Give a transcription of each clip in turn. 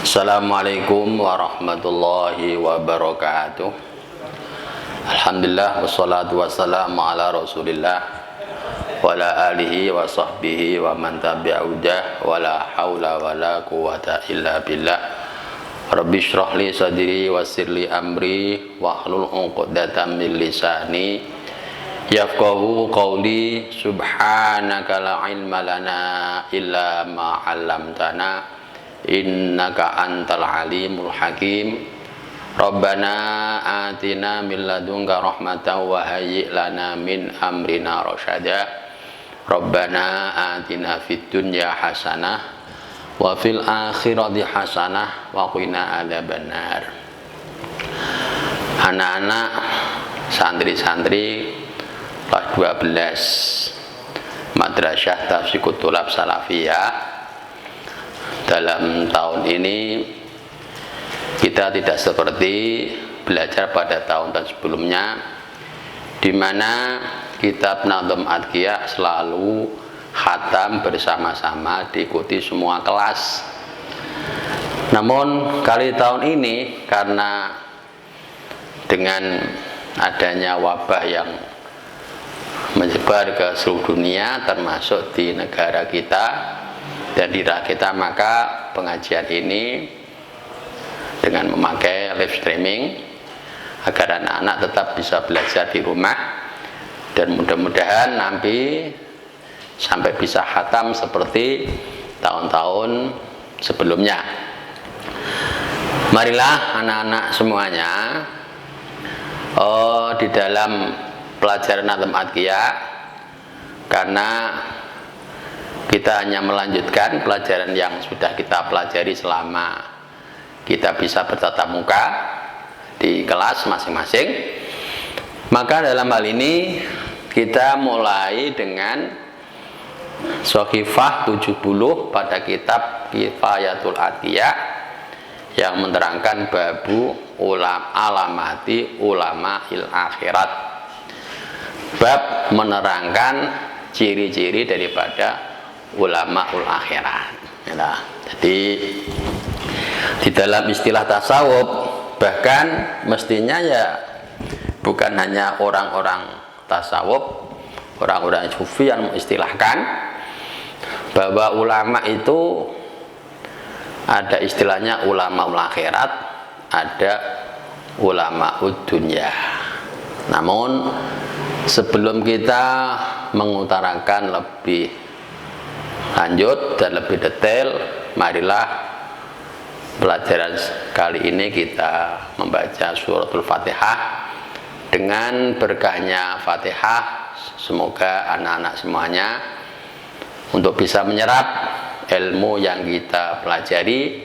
Assalamualaikum warahmatullahi wabarakatuh. Alhamdulillah wassalatu wassalamu ala rasulillah wa ala alihi wa sahbihi wa man tabi'udah wa la hawla wa la quwata illa billah. Rabbi shrah li sadri wassir li amri wahlul 'uqdatam min lisani yafqahu qawli. Subhanaka la ilma lana illa ma 'allamtana innaka antal alimul hakim. Rabbana atina min ladunka rahmatan wa hayyi' lana min amrina rasyada. Rabbana atina fid dunya hasanah wa fil akhirati hasanah wa qina adzabannar. Anak-anak santri-santri kelas 12 Madrasah Tafsiqut Thulab Salafiyah. Dalam tahun ini kita tidak seperti belajar pada tahun-tahun sebelumnya, di mana kitab Nadhum Adhiyah selalu khatam bersama-sama diikuti semua kelas. Namun kali tahun ini karena dengan adanya wabah yang menyebar ke seluruh dunia termasuk di negara kita dan di daerah kita, maka pengajian ini dengan memakai live streaming agar anak-anak tetap bisa belajar di rumah dan mudah-mudahan nanti sampai bisa khatam seperti tahun-tahun sebelumnya. Marilah anak-anak semuanya di dalam pelajaran Nadhum Adhiyah, karena kita hanya melanjutkan pelajaran yang sudah kita pelajari selama kita bisa bertatap muka di kelas masing-masing. Maka dalam hal ini kita mulai dengan Shahifah 70 pada kitab Kifayatul Atiyah yang menerangkan babu alamati ulama il akhirat, bab menerangkan ciri-ciri daripada ulama ul akhirat. Nah, jadi di dalam istilah tasawuf bahkan mestinya ya bukan hanya orang-orang tasawuf, orang-orang sufi yang mengistilahkan bahwa ulama itu ada istilahnya ulama ul akhirat, ada ulama ud dunya. Namun sebelum kita mengutarakan lebih lanjut dan lebih detail, marilah pelajaran kali ini kita membaca suratul Fatihah. Dengan berkahnya Fatihah, semoga anak-anak semuanya untuk bisa menyerap ilmu yang kita pelajari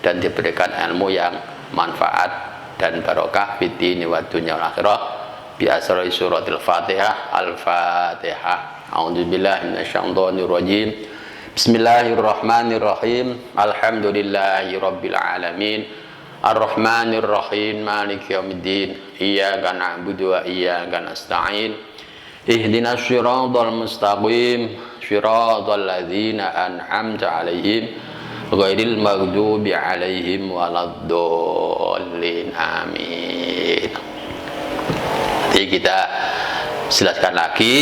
dan diberikan ilmu yang manfaat dan barokah fid dini wad dunya wal akhirah bi asri suratul Fatihah. Al-Fatihah. A'udzubillahi minasyaitonir rajim. Bismillahirrahmanirrahim. Alhamdulillahi rabbil alamin. Ar-Rahmanir Rahim. Maliki yaumiddin. Iyyaka na'budu wa iyyaka nasta'in. Ihdinas siratal mustaqim. Siratal ladzina an'amta 'alaihim ghairil maghdubi 'alaihim waladdallin. Amin. Jadi kita jelaskan lagi,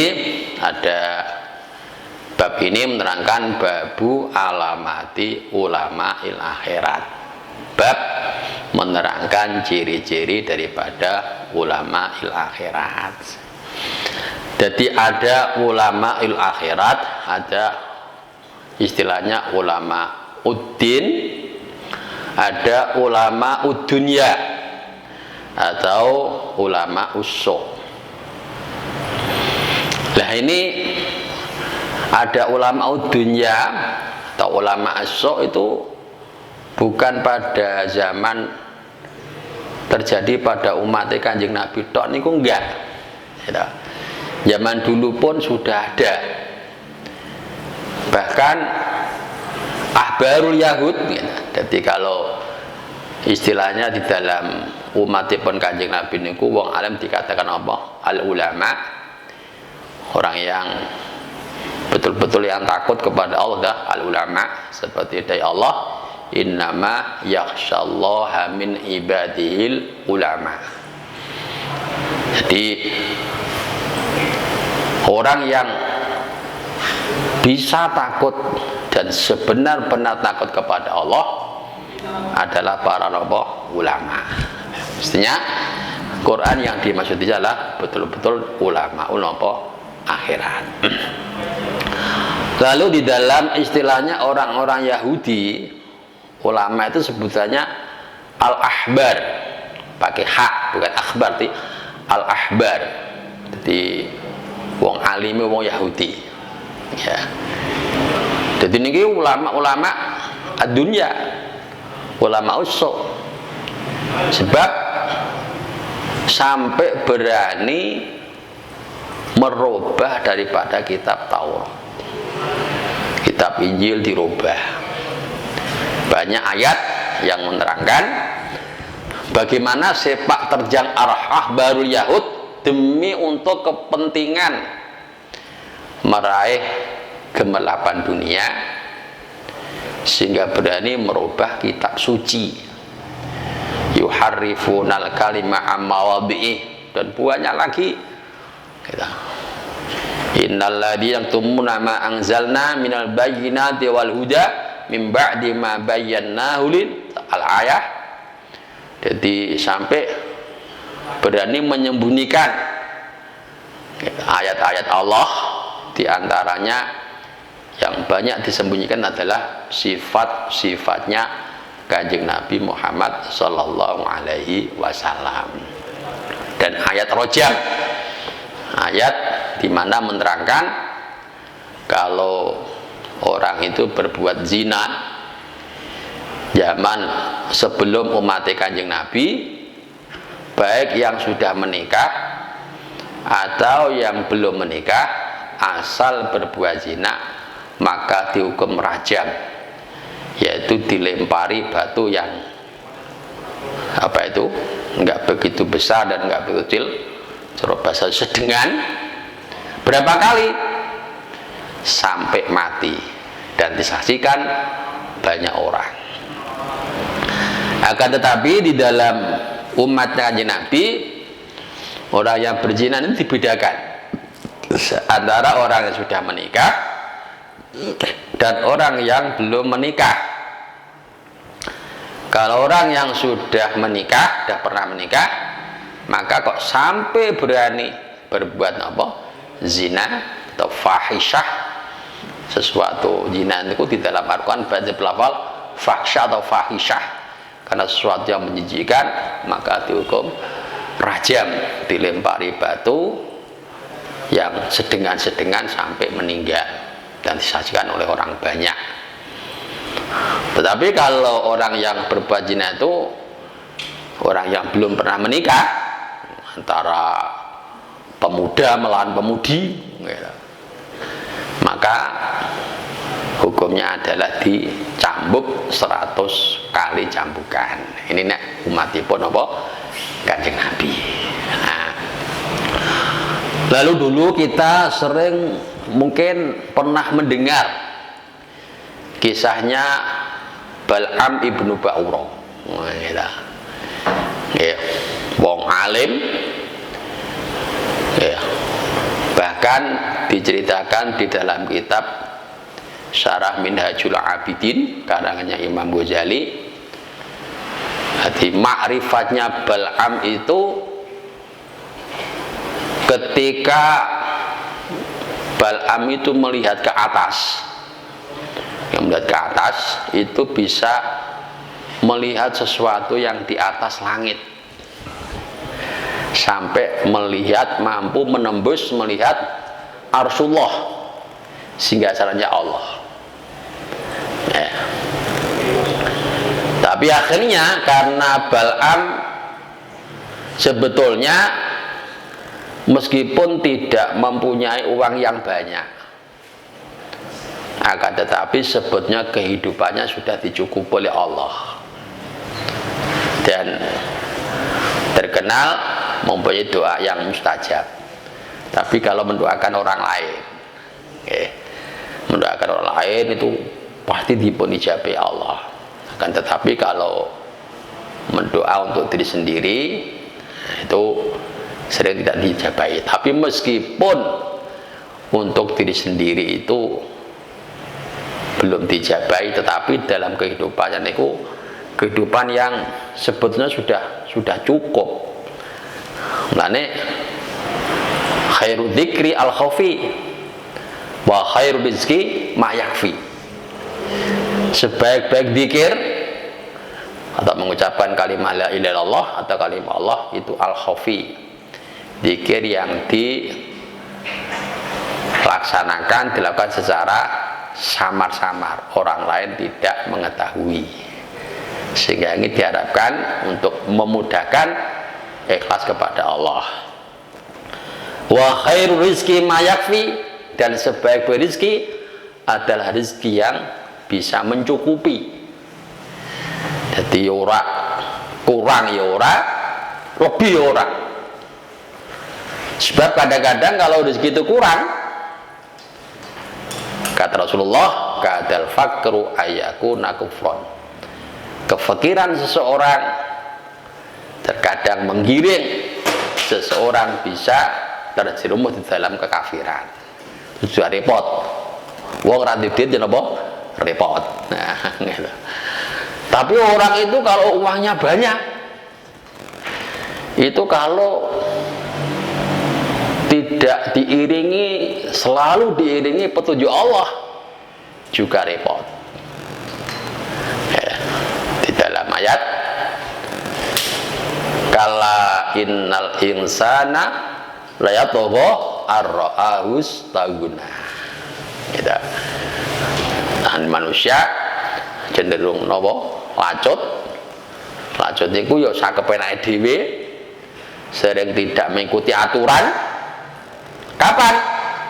ada bab ini menerangkan babu alamati ulama il akhirat, bab menerangkan ciri-ciri daripada ulama il akhirat. Jadi ada ulama il akhirat, ada istilahnya ulama uddin, ada ulama uddunya atau ulama usuk. Nah ini ada ulama dunya atau ulama as-suq itu bukan pada zaman terjadi pada umat Kanjeng Nabi tok niku enggak. Zaman dulu pun sudah ada. Bahkan ahbarul Yahud, jadi kalau istilahnya di dalam umat Kanjeng Nabi niku wong alim dikatakan apa? Al ulama, orang yang betul-betul yang takut kepada Allah, al ulama, seperti dari Allah innama yakhsyallaha min ibadihil ulama. Jadi orang yang bisa takut dan sebenar-benar takut kepada Allah adalah para ulama. Mestinya Quran yang dimaksud adalah betul-betul ulama akhirat. Lalu di dalam istilahnya orang-orang Yahudi, ulama itu sebutannya al-ahbar, pakai hak bukan akhbar, al-ahbar. Jadi wong alime wong Yahudi. Ya. Jadi niki ulama-ulama dunia, ulama usuk. Sebab sampai berani merubah daripada kitab Taurat, kitab Injil dirubah. Banyak ayat yang menerangkan bagaimana sepak terjang ahbarul Yahud demi untuk kepentingan meraih gemerlapan dunia, sehingga berani merubah kitab suci. Yuharrifunal kalima ammawadhi'i, dan banyak lagi. Innal ladzina yaktumuna ma anzalna minal bayyinati wal huda min ba'di ma bayyanahu lil ayah. Jadi sampai berani menyembunyikan ayat-ayat Allah, diantaranya yang banyak disembunyikan adalah sifat-sifatnya Kanjeng Nabi Muhammad Sallallahu Alaihi Wasallam. Dan ayat rojam, ayat dimana menerangkan kalau orang itu berbuat zina zaman sebelum umat Kanjeng Nabi, baik yang sudah menikah atau yang belum menikah, asal berbuat zina maka dihukum rajam, yaitu dilempari batu yang enggak begitu besar dan enggak begitu kecil, cara bahasa sedengan, berapa kali sampai mati, dan disaksikan banyak orang. Akan tetapi di dalam umat Kanjeng Nabi, orang yang berzina ini dibedakan antara orang yang sudah menikah dan orang yang belum menikah. Kalau orang yang sudah menikah, sudah pernah menikah, maka kok sampai berani berbuat zina atau fahisyah, sesuatu zina itu di dalam Al-Quran baca pelafal fahsyah atau fahisyah, karena sesuatu yang menjijikkan, maka dihukum rajam, dilempari batu yang sedengan-sedengan sampai meninggal dan disaksikan oleh orang banyak. Tetapi kalau orang yang berbuat zina itu orang yang belum pernah menikah, antara pemuda melawan pemudi, maka hukumnya adalah dicambuk 100 kali cambukan. Ini nek umatipun Kanjeng Nabi. Nah, lalu dulu kita sering mungkin pernah mendengar kisahnya Bal'am ibnu Ba'urah. Wong alim, bahkan diceritakan di dalam kitab Syarah Minhajul Abidin karangannya Imam Ghazali. Jadi ma'rifatnya Bal'am itu ketika Bal'am itu melihat ke atas, yang melihat ke atas itu bisa melihat sesuatu yang di atas langit, sampai melihat, mampu menembus melihat Arsyullah, singgasananya Allah. Tapi akhirnya karena Bal'am sebetulnya meskipun tidak mempunyai uang yang banyak, akan tetapi sebetulnya kehidupannya sudah dicukupi oleh Allah dan terkenal mempunyai doa yang mustajab. Tapi kalau mendoakan orang lain, mendoakan orang lain itu pasti dipun ijabai Allah. Akan tetapi kalau mendoa untuk diri sendiri itu sering tidak dijabahi. Tapi meskipun untuk diri sendiri itu belum dijabahi, tetapi dalam kehidupan itu kehidupan yang sebetulnya sudah cukup. Mulane khairu dzikri al khafi wa khairu rizqi ma yakfi. Sebaik-baik zikir atau mengucapkan kalimat la ilaha illallah atau kalimat Allah itu al khafi, zikir yang dilaksanakan, dilakukan secara samar-samar, orang lain tidak mengetahui, sehingga ini diharapkan untuk memudahkan ikhlas kepada Allah. Wa khairu rizqi ma yakfi, dan sebaik-baik rizki adalah rizki yang bisa mencukupi. Jadi ora kurang ya ora, lebih ya ora. Sebab kadang-kadang kalau rezeki itu kurang, kata Rasulullah, kadal fakru ayakuna kufron. Kefakiran seseorang terkadang menggiring seseorang bisa terjerumus di dalam kekafiran. Sudah repot. Wong ra duit jeneng apa? Repot. Nah, gitu. Tapi orang itu kalau uangnya banyak, itu kalau tidak diiringi, selalu diiringi petunjuk Allah, juga repot. Ya, di dalam ayat, kala innal insana layatogho ar-ra'ahus taguna. Gitu. Dan manusia cenderung nopo lacut itu ya sakepenake dhewe, sering tidak mengikuti aturan. Kapan?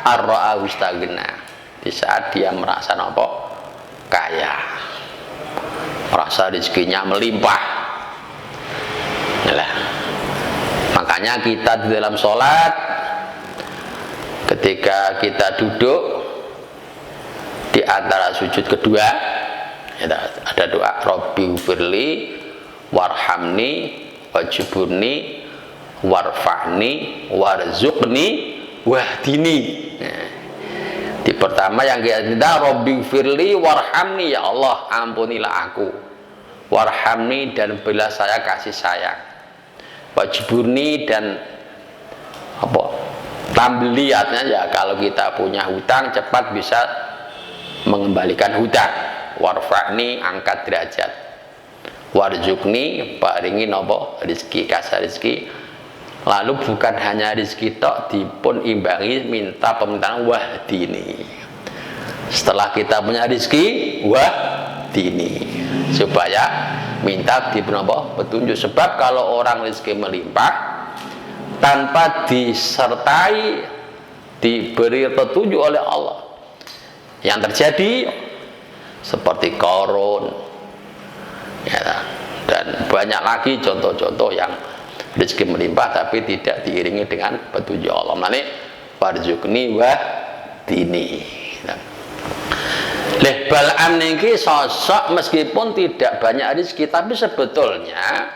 Ar-ra'ahus taguna, di saat dia merasa nopo kaya, merasa rezekinya melimpah. Nah, makanya kita di dalam sholat, ketika kita duduk di antara sujud kedua, ada doa Rabbi firli warhamni wajburni warfa'ni warzuqni wahdini. Di pertama yang kita minta Rabbi firli warhamni, ya Allah ampunilah aku, warhamni dan berilah saya kasih sayang, wajburni dan apa tambliatnya ya, kalau kita punya hutang cepat bisa mengembalikan hutang, warfa'ni angkat derajat, warzuqni paringi nopo rezeki, kasih rezeki. Lalu bukan hanya rezeki tok, dipun imbangi minta permintaan wahdini. Setelah kita punya rezeki, wahdini, supaya minta dipun apa? Petunjuk. Sebab kalau orang rezeki melimpah tanpa disertai diberi petunjuk oleh Allah, yang terjadi seperti Qarun ya, dan banyak lagi contoh-contoh yang rezeki melimpah tapi tidak diiringi dengan petunjuk Allah. Mane warzuqni wahdini. Leh Bal'am niki sosok meskipun tidak banyak rezeki, tapi sebetulnya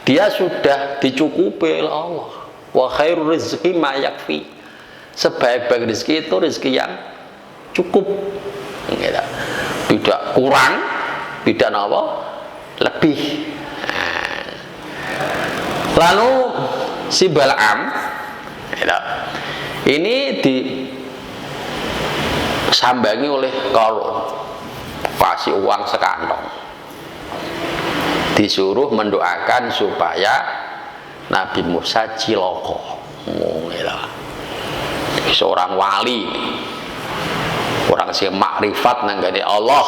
dia sudah dicukupi oleh Allah. Wa khairur rizqi ma yakfi. Sebaik-baik rezeki itu rezeki yang cukup, tidak kurang, tidak apa lebih. Lalu si Bal'am ini disambangi oleh Qarun, kasih uang sekantong, disuruh mendoakan supaya Nabi Musa ciloko. Seorang wali, orang yang makrifat nanggani Allah,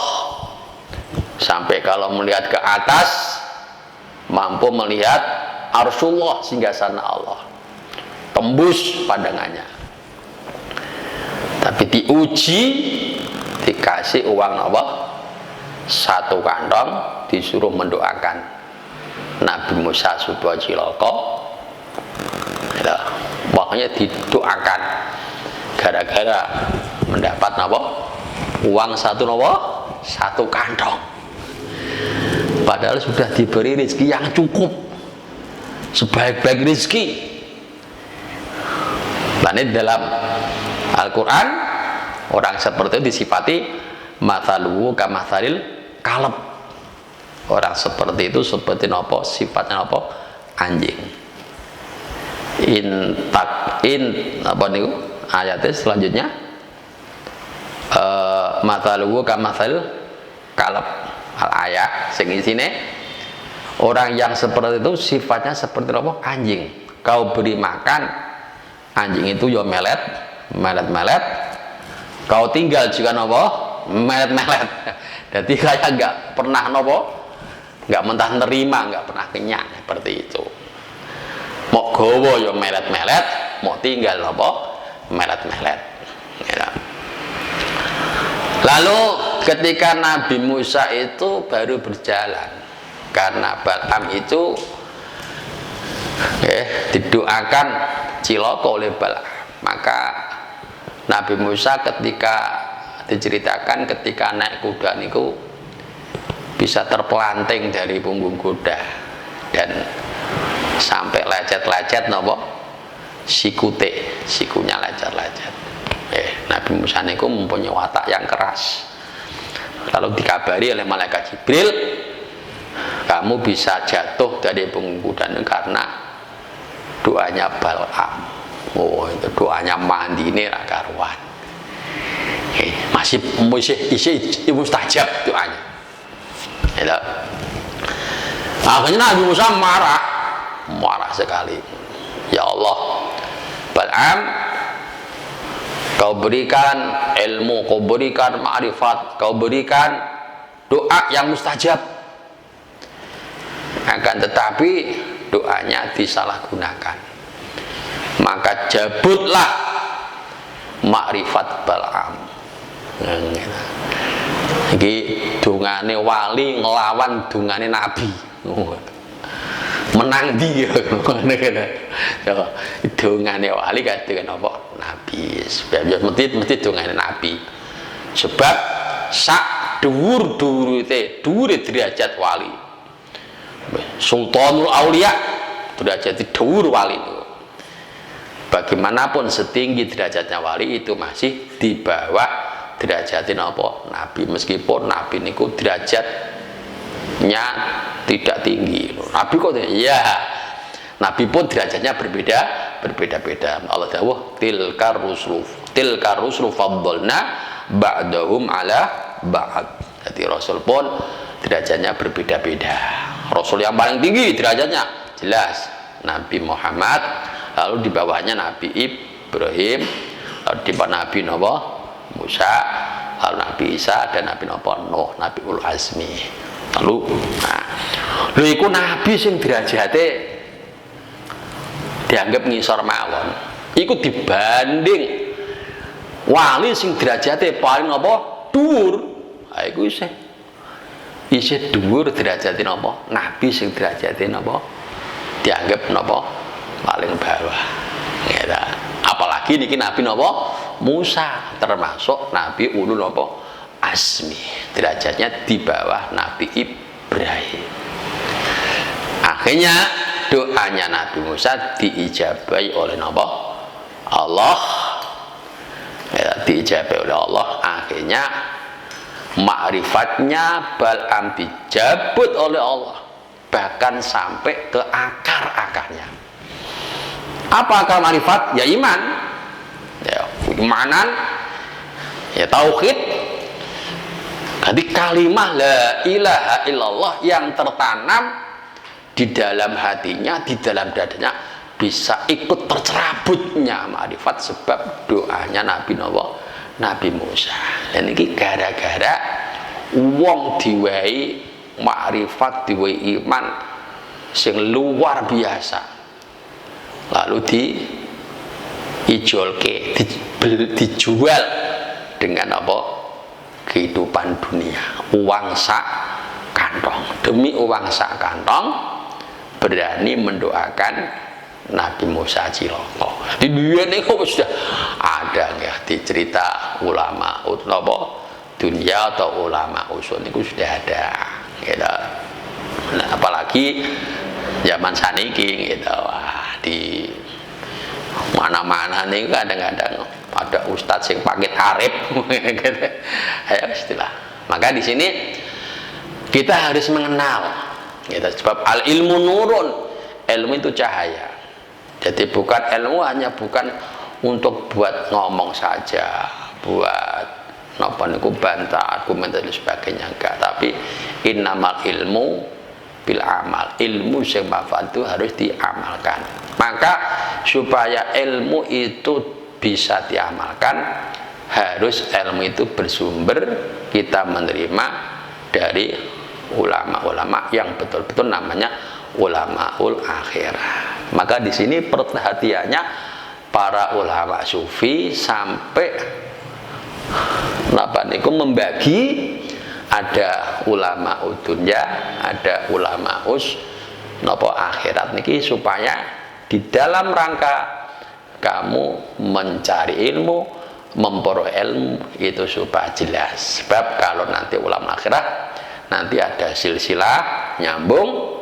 sampai kalau melihat ke atas mampu melihat Arsyullah, singgasana Allah, tembus pandangannya. Tapi diuji, dikasih uang apa? Satu kantong, disuruh mendoakan Nabi Musa supaya ciloko. Makanya didoakan gara-gara mendapat apa? Uang satu apa? Satu kantong. padahal sudah diberi rezeki yang cukup, sebaik-baik rezeki. Lain dalam Al-Quran orang seperti itu disifati mathaluhu kamathalil kalb. Orang seperti itu seperti nopo, sifatnya nopo, anjing. Apa niku ayatnya selanjutnya, mathaluhu kamathalil kalb. Al-ayat sing isine orang yang seperti itu sifatnya seperti nopo, anjing. Kau beri makan anjing itu yo melet. Kau tinggal juga nopo, melet. Jadi kayak nggak pernah nopo, nggak mentah nerima, nggak pernah kenyang, seperti itu. Mau gowo yo melet, mau tinggal nopo, melet. Ya. Lalu ketika Nabi Musa itu baru berjalan, karena Bal'am itu didoakan cilaka oleh Bal'am, maka Nabi Musa ketika diceritakan ketika naik kuda niku bisa terpelanting dari punggung kuda dan sampai lecet-lecet nopo sikunya lecet-lecet. Nabi Musa niku mempunyai watak yang keras. Lalu dikabari oleh malaikat Jibril, kamu bisa jatuh dari punggung kuda karena doanya Bal'am. Oh, itu doanya mandi ini karuan. Masih mustajab doanya. Itu. Akhirnya Nabi Musa marah sekali. Ya Allah, Bal'am, kau berikan ilmu, kau berikan ma'rifat, kau berikan doa yang mustajab. Akan tetapi doanya disalahgunakan. Maka jabutlah makrifat Bal'am. Iki dungane wali ngelawan dungane nabi. Menang dia dungane wali kadang apa nabi. Sebab mesti dungane nabi. Sebab sak dhuwur-dhuwure derajat wali. Sultanul Aulia derajat dhuwur wali. Bagaimanapun setinggi derajatnya wali itu masih di bawah derajatnya apa? Nabi. Meskipun Nabi niku derajatnya tidak tinggi. Nabi kok ya. Nabi pun derajatnya berbeda-beda. Allah dawuh tilkar rusulu faddalna ba'dahum ala ba'd. Jadi Rasul pun derajatnya berbeda-beda. Rasul yang paling tinggi derajatnya jelas Nabi Muhammad. Lalu di bawahnya Nabi Ibrahim, lalu di bawah Nabi Musa, lalu Nabi Isa dan Nabi Nuh, Nabi Ul Azmi. Lalu, lho iku Nabi sing derajate dianggap ngisor mawon. Iku dibanding wali sing derajate paling dhuwur. Iku isih dhuwur derajate Nabi sing derajate dianggap paling bawah. Ya, apalagi niki Nabi Musa termasuk Nabi Ulul Azmi, derajatnya di bawah Nabi Ibrahim. Akhirnya doanya Nabi Musa diijabai oleh Allah. Ya, diijabai oleh Allah. Akhirnya ma'rifatnya Bal'am dijabut oleh Allah, bahkan sampai ke akar-akarnya. Apa akar ma'rifat? Ya iman, ya imanan, ya tauhid. Jadi kalimah la ilaha illallah yang tertanam di dalam hatinya, di dalam dadanya bisa ikut tercerabutnya ma'rifat sebab doanya Nabi Musa. Dan ini gara-gara wong diwehi ma'rifat, diwehi iman sing luar biasa. Lalu dijual dengan kehidupan dunia, uang sak kantong. Demi uang sak kantong berani mendoakan Nabi Musa cilaka. Di dunia ini sudah ada ya di cerita ulama dunia atau ulama usul itu sudah ada. Gitu. Nah, apalagi zaman saniki gitu, wah, di mana-mana nih kadang-kadang ada ustadz yang pakai tarif gitu. Ya, istilah. Maka di sini kita harus mengenal gitu, sebab al ilmu nurun, ilmu itu cahaya. Jadi bukan ilmu hanya bukan untuk buat ngomong saja, buat napa niku bantah argumen dan sebagainya, enggak, tapi innamal ilmu bil amal, ilmu yang manfaat itu harus diamalkan. Maka supaya ilmu itu bisa diamalkan, harus ilmu itu bersumber kita menerima dari ulama-ulama yang betul-betul namanya ulamaul akhirah. Maka di sini perhatiannya para ulama sufi sampai napa niku membagi, ada ulama dunya, ada ulama napa akhirat niki, supaya di dalam rangka kamu mencari ilmu, memperoleh ilmu itu supaya jelas. Sebab kalau nanti ulama akhirat nanti ada silsilah nyambung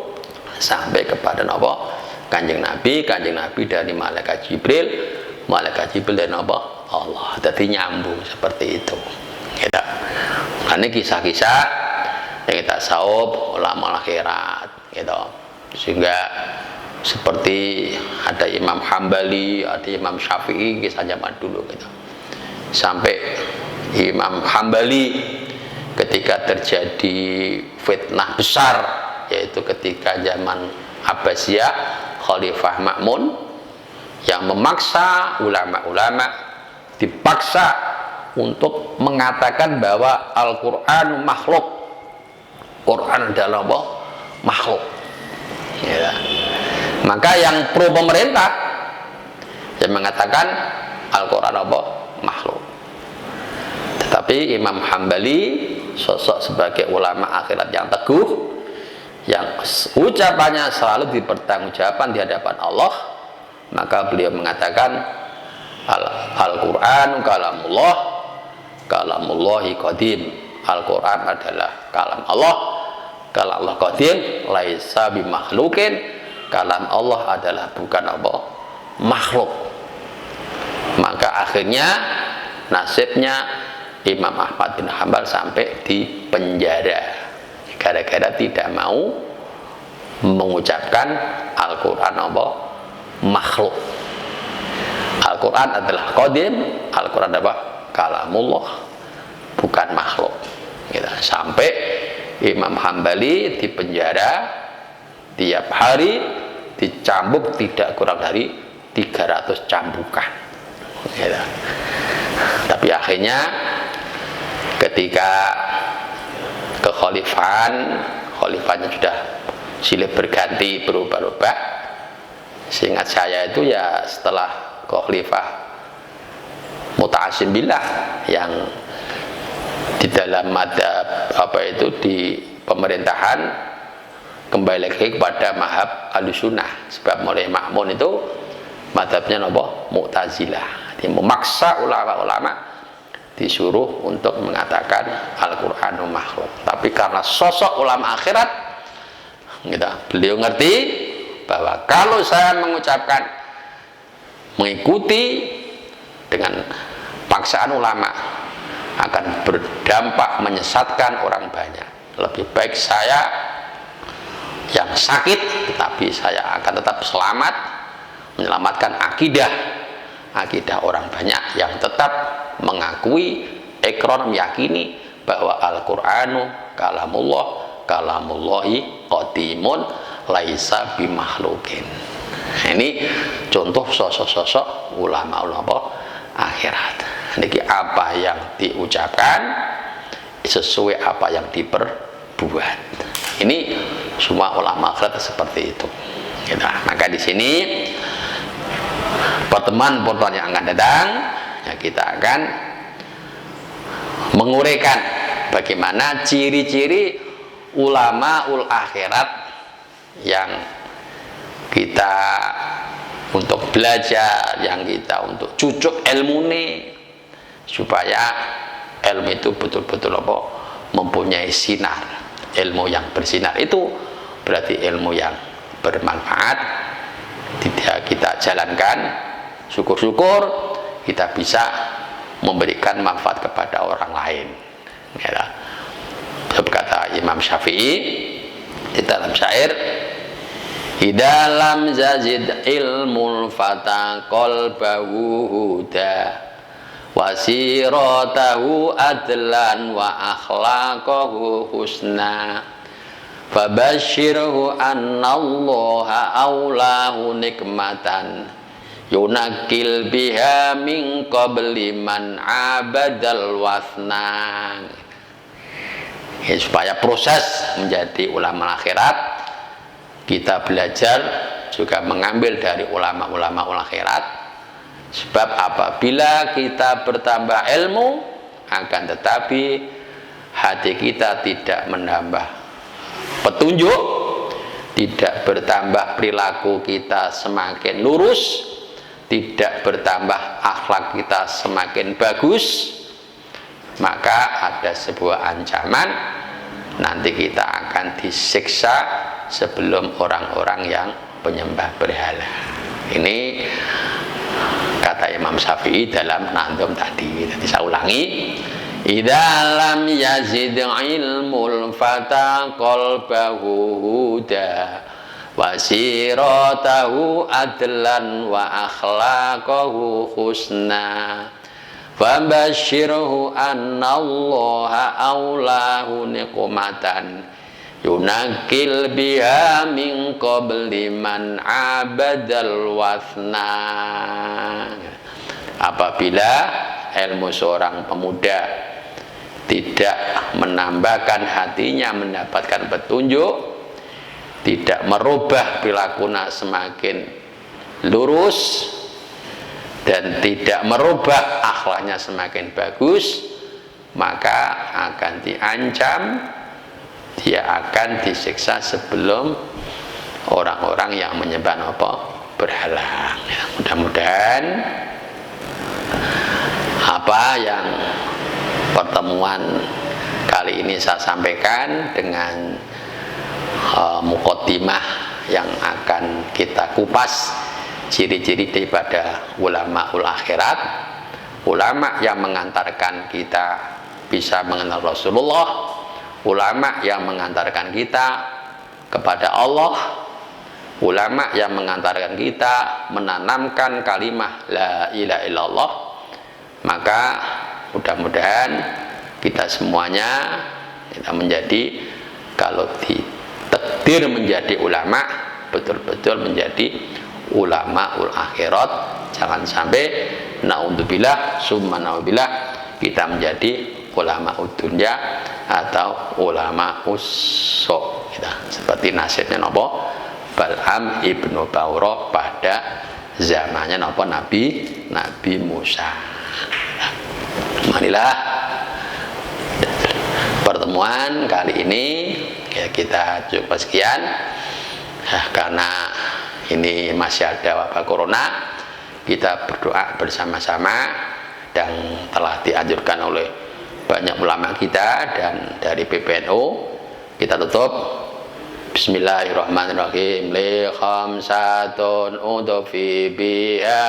sampai kepada napa Kanjeng Nabi dari malaikat Jibril dari napa Allah. Jadi nyambung seperti itu. Gitu. Nah, ini kisah-kisah yang kita sahab ulama akhirat, gitu. Sehingga seperti ada Imam Hambali, ada Imam Syafi'i, kisah zaman dulu, gitu. Sampai Imam Hambali ketika terjadi fitnah besar, yaitu ketika zaman Abbasiyah, Khalifah Ma'mun yang memaksa ulama-ulama, dipaksa untuk mengatakan bahwa Al-Quran makhluk, Quran adalah makhluk, ya. Maka yang pro pemerintah yang mengatakan Al-Quran makhluk. Tetapi Imam Hambali, sosok sebagai ulama akhirat yang teguh, yang ucapannya selalu dipertanggungjawabkan di hadapan Allah, maka beliau mengatakan Al-Quran kalamullahi qadim. Al-Quran adalah kalam Allah qadim, laisa bimakhlukin. Kalam Allah adalah bukan makhluk. Maka akhirnya nasibnya Imam Ahmad bin Hanbal sampai di penjara gara-gara tidak mau mengucapkan Al-Quran makhluk. Al-Quran adalah qadim, Al-Quran adalah kalamullah, bukan makhluk, gitu. Sampai Imam Hambali di penjara tiap hari dicambuk tidak kurang dari 300 cambukan, gitu. Tapi akhirnya ketika khalifahnya sudah silih berganti, berubah-ubah. Seingat saya itu ya setelah khalifah Muta'assim billah yang di dalam madhab di pemerintahan kembali lagi kepada madhab Ahlussunnah. Sebab mulai Ma'mun itu madhabnya Mu'tazilah. Dia memaksa ulama-ulama disuruh untuk mengatakan Al-Quran makhluk. Tapi karena sosok ulama akhirat, gitu, beliau ngerti bahwa kalau saya mengucapkan, mengikuti dengan paksaan ulama, akan berdampak menyesatkan orang banyak. Lebih baik saya yang sakit, tetapi saya akan tetap selamat, menyelamatkan akidah orang banyak yang tetap mengakui, ikrar, meyakini bahwa Al-Qur'anu kalamullahi qadimun laisa bimakhlukin. Ini contoh sosok-sosok ulama-ulama akhirat. Niki apa yang diucapkan sesuai apa yang diperbuat. Ini semua ulama akhirat seperti itu. Maka di sini pertemuan yang akan datang, ya, kita akan menguraikan bagaimana ciri-ciri ulamaul akhirat yang kita untuk belajar, yang kita untuk cucuk ilmu ini, supaya ilmu itu betul-betul mempunyai sinar, ilmu yang bersinar itu berarti ilmu yang bermanfaat tidak kita jalankan, syukur-syukur kita bisa memberikan manfaat kepada orang lain. Ya. Berkata Imam Syafi'i di dalam syair, "Idalam zazid ilmul fata qalbahu huda wasiratahu adlan wa akhlaqahu husna fabashshirhu annallaha aulahu nikmatan yunakil biha min qabli man abadal wasna." Ya, supaya proses menjadi ulama akhirat kita belajar juga mengambil dari ulama-ulama akhirat. Sebab apabila kita bertambah ilmu, akan tetapi hati kita tidak menambah petunjuk, tidak bertambah perilaku kita semakin lurus, tidak bertambah akhlak kita semakin bagus, maka ada sebuah ancaman nanti kita akan disiksa sebelum orang-orang yang penyembah berhala. Ini kata Imam Syafi'i dalam Nadhum tadi. Nanti saya ulangi, idza lam yazid ilmul fata qalbahu huda wasiratahu adlan wa akhlaqahu husna fabashshirhu annallaha aulahu nikmatan yunakil biha min qabli man abadal wasna. Apabila ilmu seorang pemuda tidak menambahkan hatinya mendapatkan petunjuk, tidak merubah perilakunya semakin lurus dan tidak merubah akhlaknya semakin bagus, maka akan diancam, dia akan disiksa sebelum orang-orang yang menyembah berhala. Ya, mudah-mudahan apa yang pertemuan kali ini saya sampaikan dengan muqaddimah yang akan kita kupas ciri-ciri daripada ulama akhirat, ulama yang mengantarkan kita bisa mengenal Rasulullah, ulama yang mengantarkan kita kepada Allah, ulama yang mengantarkan kita menanamkan kalimah la ilaha illallah. Maka mudah-mudahan kita semuanya kita menjadi, kalau ditakdir menjadi ulama, betul-betul menjadi ulamaul akhirat. Jangan sampai naudzubillah summa naudzubillah kita menjadi ulama dunya atau ulama usuk kita, seperti nasibnya Bal'am ibnu Ba'urah pada zamannya Nabi Musa. Marilah pertemuan kali ini ya kita cukup sekian ya, karena ini masih ada wabah corona, kita berdoa bersama-sama dan telah dianjurkan oleh banyak ulama kita dan dari PBNU. Kita tutup Bismillahirrahmanirrahim. Li khamsatun udfi biha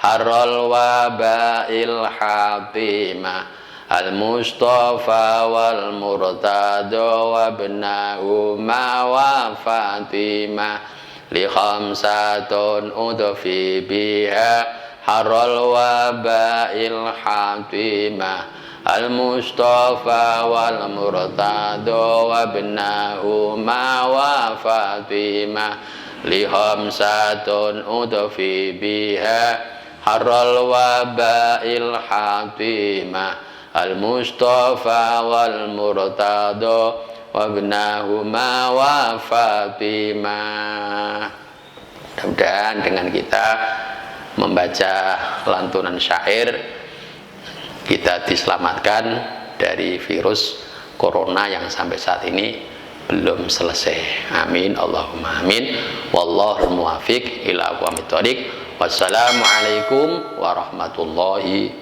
harral wabail hatimah al-mustafa wal murtada wa ibnahuma wa fatimah. Li khamsatun udfi biha harral wabail hatimah al-mustafa wal murtada wa ibnahuma wa fatimah. Li khamsatun udfi biha harral wabail hatimah al-mustafa wal murtada wa ibnahuma wa fatimah. Mudah-mudahan dengan kita membaca lantunan syair kita diselamatkan dari virus corona yang sampai saat ini belum selesai. Amin Allahumma amin. Wallahu muwaffiq ila aqwamit thoriq. Wassalamualaikum warahmatullahi